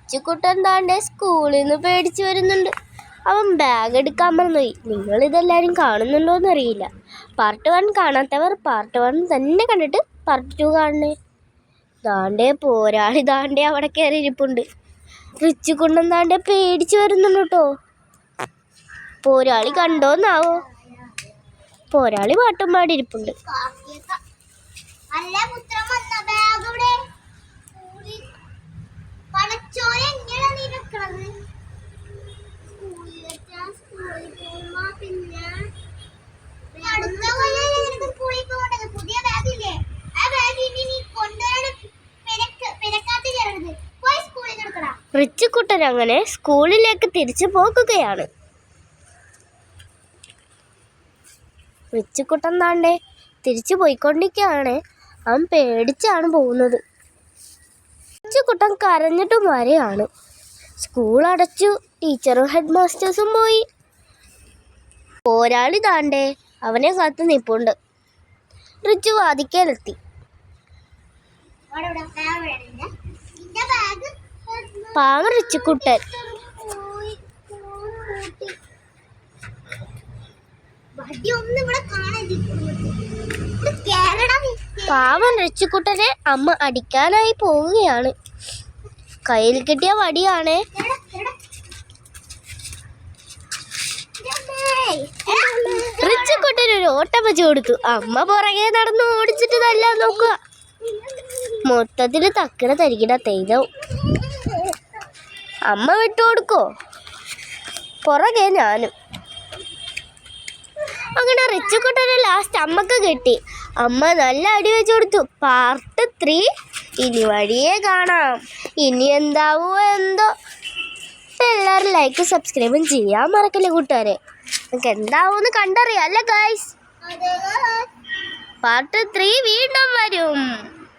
റിച്ചുകുട്ടൻ താണ്ടെ സ്കൂളിൽ നിന്ന് പേടിച്ച് വരുന്നുണ്ട്. അവൻ ബാഗ് എടുക്കാൻ മറന്നുപോയി. നിങ്ങളിതെല്ലാവരും കാണുന്നുണ്ടോയെന്ന് അറിയില്ല. പാർട്ട് 1 കാണാത്തവർ പാർട്ട് 1 തന്നെ കണ്ടിട്ട് പാർട്ട് 2 കാണണേ. ദാണ്ടെ പോരാളി ദാണ്ടെ അവിടെ കയറി ഇരിപ്പുണ്ട്. റിച്ചുകുട്ടൻ താണ്ടെ പേടിച്ച് വരുന്നുണ്ട് കേട്ടോ. പോരാളി കണ്ടോന്നാവോ? പോരാളി പാട്ടും പാടി ഇരിപ്പുണ്ട്. റിച്ചുകുട്ടൻ അങ്ങനെ സ്കൂളിലേക്ക് തിരിച്ചു പോകുകയാണ്. റിച്ചുകുട്ടൻ താണ്ടെ തിരിച്ചു പോയിക്കൊണ്ടിരിക്കുകയാണ്. അവൻ പേടിച്ചാണ് പോകുന്നത്. റിച്ചുകുട്ടൻ കരഞ്ഞിട്ടും വരെയാണ്. സ്കൂൾ അടച്ചു. ടീച്ചറും ഹെഡ് മാസ്റ്റേഴ്സും പോയി. പോരാളി താണ്ടെ അവനെ കാത്ത് നിൽപ്പുണ്ട്. റിച്ചു വാദിക്കാനെത്തി. പാവം റിച്ചുകുട്ടൻ. പാവം റിച്ചുകുട്ടനെ അമ്മ അടിക്കാനായി പോവുകയാണ്. കയ്യിൽ കിട്ടിയ വടിയാണ്. റിച്ചുകുട്ടൻ ഒരു ഓട്ടം വെച്ച് കൊടുത്തു. അമ്മ പുറകെ നടന്ന് ഓടിച്ചിട്ട് തല്ലാൻ നോക്കുക. മൊത്തത്തിൽ തക്കിട തരികിട തെയ്തവും. അമ്മ വിട്ടുകൊടുക്കോ? പുറകെ ഞാനും. അങ്ങനെ റിച്ചുകുട്ടനെ ലാസ്റ്റ് അമ്മക്ക് കിട്ടി. അമ്മ നല്ല അടി വെച്ച് കൊടുത്തു. പാർട്ട് 3 ഇനി വഴിയേ കാണാം. ഇനി എന്താവോ എന്തോ. എല്ലാവരും ലൈക്ക് സബ്സ്ക്രൈബും ചെയ്യാൻ മറക്കല്ലേ കൂട്ടുകാരെ. നമുക്ക് എന്താവോന്ന് കണ്ടറിയാം അല്ലേ ഗൈസ്. പാർട്ട് 3 വീണ്ടും വരും.